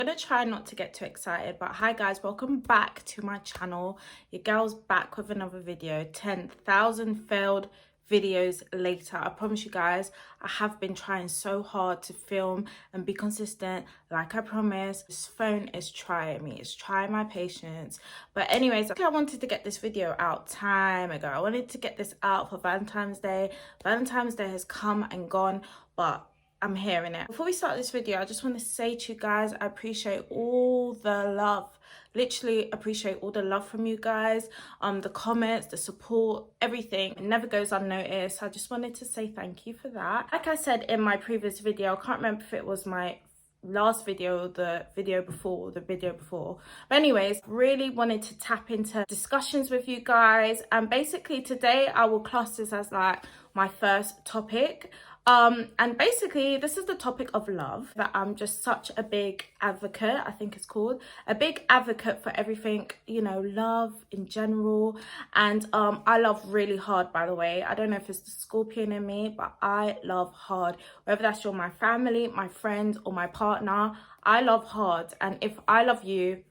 I'm gonna try not to get too excited, but hi guys, welcome back to my channel. Your girl's back with another video. 10,000 failed videos later. I promise you guys, I have been trying so hard to film and be consistent like I promised. This phone is trying me, it's trying my patience. But anyways, I wanted to get this video out time ago. I wanted to get this out for Valentine's Day. Valentine's Day has come and gone, but I'm hearing it. Before we start this video, I just want to say to you guys, I appreciate all the love. Literally appreciate all the love from you guys. The comments, the support, everything. It never goes unnoticed. I just wanted to say thank you for that. Like I said in my previous video, I can't remember if it was my last video, the video before. But anyways, really wanted to tap into discussions with you guys. And basically today I will class this as like my first topic. And basically this is the topic of love, that I'm just such a big advocate, I think it's called, a big advocate for everything, you know, love in general. And I love really hard, by the way. I don't know if it's the Scorpion in me, but I love hard. Whether that's your my family, my friends, or my partner, I love hard. And if I love you,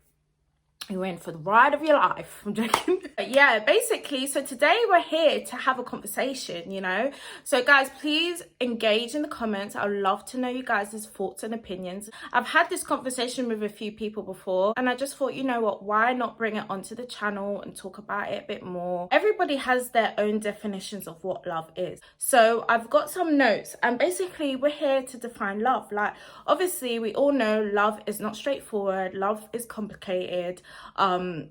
you're in for the ride of your life. I'm joking. But yeah, basically, so today we're here to have a conversation, you know. So guys, please engage in the comments. I'd love to know you guys' thoughts and opinions. I've had this conversation with a few people before, and I just thought, you know what, why not bring it onto the channel and talk about it a bit more. Everybody has their own definitions of what love is. So I've got some notes, and basically we're here to define love. Like, obviously we all know love is not straightforward. Love is complicated. On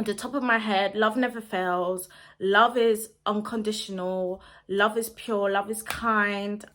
the top of my head, love never fails. Love is unconditional. Love is pure. Love is kind.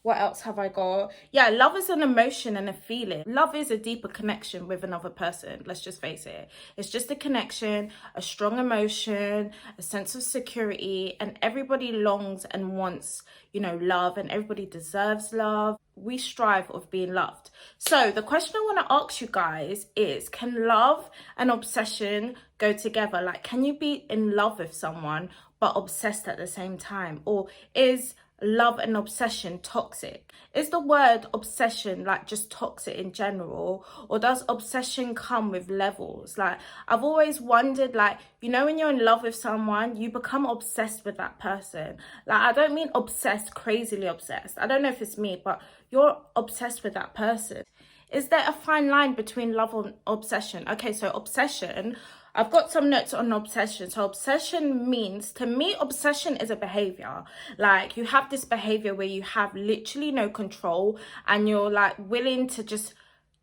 What else have I got? Yeah, love is an emotion and a feeling. Love is a deeper connection with another person. Let's just face it. It's just a connection, a strong emotion, a sense of security, and everybody longs and wants, you know, love, and everybody deserves love. We strive of being loved. So the question I want to ask you guys is, can love and obsession go together? Like, can you be in love with someone but obsessed at the same time? Or is love and obsession toxic? Is the word obsession like just toxic in general, or does obsession come with levels? Like, I've always wondered, like, you know, when you're in love with someone, you become obsessed with that person. Like, I don't mean obsessed, crazily obsessed. I don't know if it's me, but you're obsessed with that person. Is there a fine line between love and obsession? Okay, so obsession, I've got some notes on obsession. So obsession means, to me, obsession is a behavior. Like, you have this behavior where you have literally no control, and you're like willing to just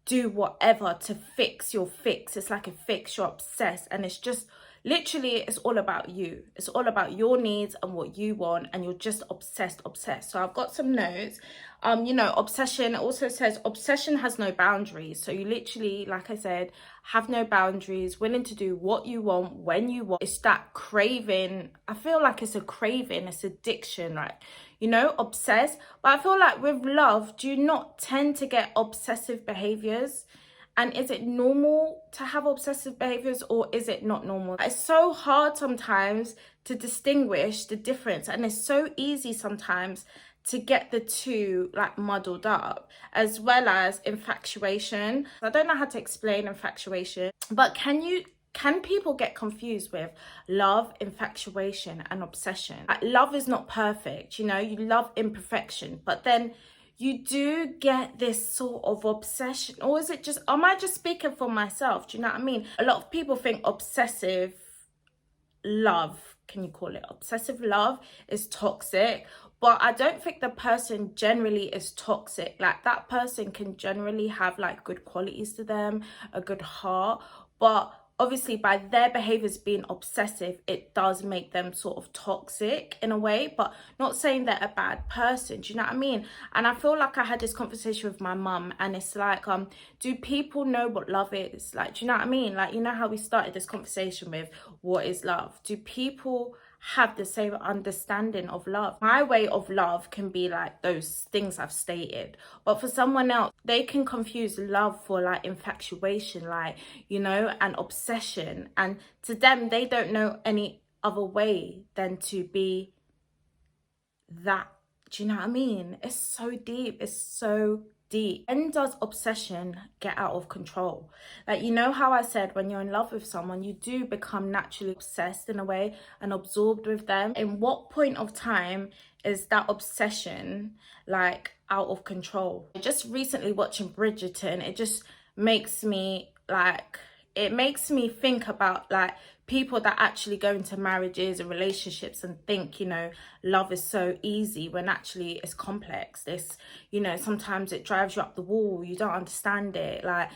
do whatever to fix your fix. It's like a fix, you're obsessed, and it's just literally, it's all about you. It's all about your needs and what you want, and you're just obsessed. So I've got some notes. You know, obsession also says obsession has no boundaries. So you literally, like I said, have no boundaries, willing to do what you want when you want. It's that craving. I feel like it's a craving, it's addiction, like, you know, obsessed. But I feel like with love, do you not tend to get obsessive behaviors? And is it normal to have obsessive behaviors, or is it not normal? It's so hard sometimes to distinguish the difference, and it's so easy sometimes to get the two like muddled up, as well as infatuation. I don't know how to explain infatuation, but can people get confused with love, infatuation, and obsession? Like, love is not perfect, you know, you love imperfection, but then you do get this sort of obsession. Or is it just, am I just speaking for myself? Do you know what I mean? A lot of people think obsessive love, can you call it obsessive love, is toxic. But I don't think the person generally is toxic. Like, that person can generally have like good qualities to them, a good heart, but obviously by their behaviors being obsessive, it does make them sort of toxic in a way, but not saying they're a bad person. Do you know what I mean? And I feel like I had this conversation with my mum, and it's like, do people know what love is? Like, do you know what I mean? Like, you know how we started this conversation with what is love? Do people have the same understanding of love? My way of love can be like those things I've stated, but for someone else, they can confuse love for like infatuation, like, you know, and obsession, and to them, they don't know any other way than to be that. Do you know what I mean? It's so deep, it's so deep. When does obsession get out of control? Like, you know how I said when you're in love with someone, you do become naturally obsessed in a way and absorbed with them. In what point of time is that obsession like out of control? Just recently watching Bridgerton, it just makes me like, it makes me think about like people that actually go into marriages and relationships and think, you know, love is so easy when actually it's complex. This, you know, sometimes it drives you up the wall, you don't understand it. Like,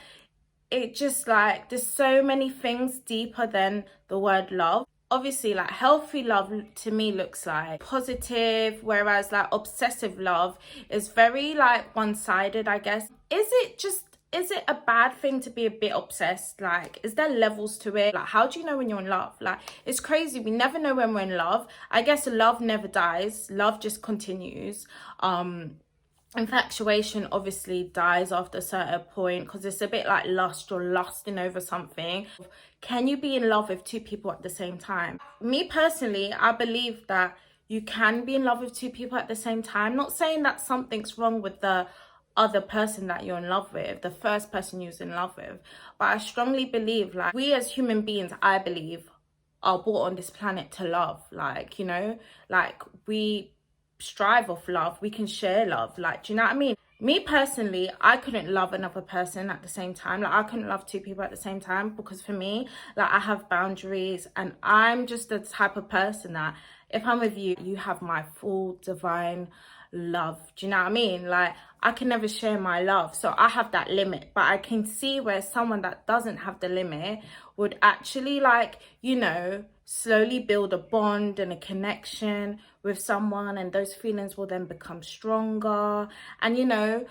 it just like, there's so many things deeper than the word love. Obviously, like, healthy love to me looks like positive, whereas like obsessive love is very like one-sided, I guess. Is it a bad thing to be a bit obsessed? Like, is there levels to it? Like, how do you know when you're in love? Like, it's crazy. We never know when we're in love. I guess love never dies. Love just continues. Infatuation obviously dies after a certain point because it's a bit like lust. You're lusting over something. Can you be in love with two people at the same time? Me personally, I believe that you can be in love with two people at the same time. Not saying that something's wrong with the other person that you're in love with, the first person you're in love with, but I strongly believe like we as human beings, I believe, are brought on this planet to love. Like, you know, like we strive off love, we can share love. Like, do you know what I mean? Me personally, I couldn't love another person at the same time. Like, I couldn't love two people at the same time because for me, like, I have boundaries and I'm just the type of person that if I'm with you, you have my full divine love. Do you know what I mean? Like, I can never share my love, so I have that limit. But I can see where someone that doesn't have the limit would actually, like, you know, slowly build a bond and a connection with someone, and those feelings will then become stronger, and you know,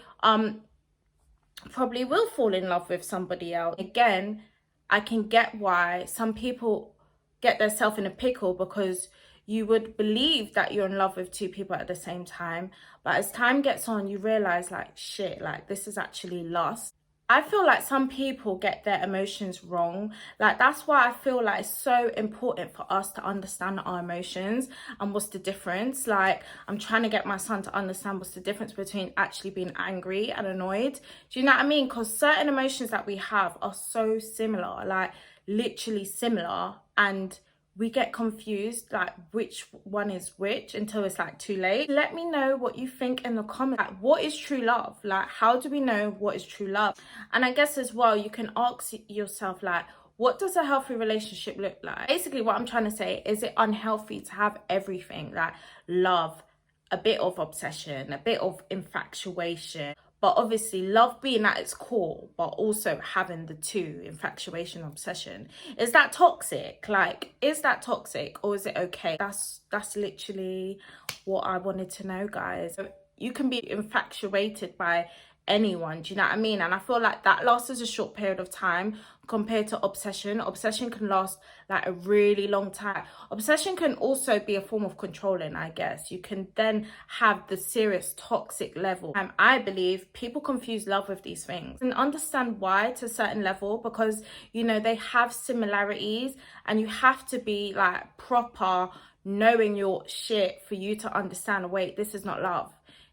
probably will fall in love with somebody else. Again, I can get why some people get themselves in a pickle because you would believe that you're in love with two people at the same time, but as time gets on, you realize like, shit, like this is actually lust. I feel like some people get their emotions wrong. Like, that's why I feel like it's so important for us to understand our emotions and what's the difference. Like, I'm trying to get my son to understand what's the difference between actually being angry and annoyed. Do you know what I mean? Because certain emotions that we have are so similar, like literally similar, and we get confused like which one is which until it's like too late. Let me know what you think in the comments. Like, what is true love? Like, how do we know what is true love? And I guess as well, you can ask yourself, like, what does a healthy relationship look like? Basically, what I'm trying to say, is it unhealthy to have everything, like love, a bit of obsession, a bit of infatuation, but obviously love being at its core, but also having the two, infatuation, obsession? Is that toxic? Like, is that toxic or is it okay? That's literally what I wanted to know, guys. You can be infatuated by anyone, do you know what I mean? And I feel like that lasts a short period of time compared to obsession. Obsession can last like a really long time. Obsession can also be a form of controlling, I guess. You can then have the serious toxic level. I believe people confuse love with these things and understand why to a certain level, because you know they have similarities and you have to be like proper knowing your shit for you to understand, wait, this is not love.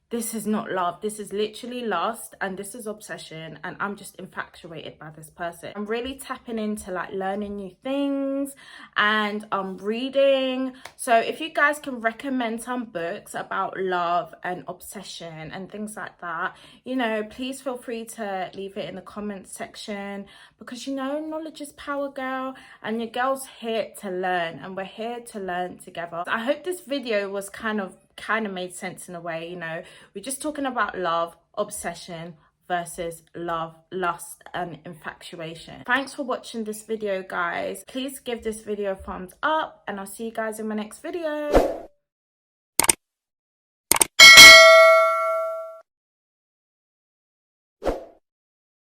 This is not love. This is literally lust, and this is obsession, and I'm just infatuated by this person. I'm really tapping into like learning new things and reading. So if you guys can recommend some books about love and obsession and things like that, you know, please feel free to leave it in the comments section, because you know, knowledge is power, girl, and your girl's here to learn, and we're here to learn together. I hope this video was kind of made sense in a way. You know, we're just talking about love, obsession versus love, lust and infatuation. Thanks for watching this video, guys. Please give this video a thumbs up, and I'll see you guys in my next video.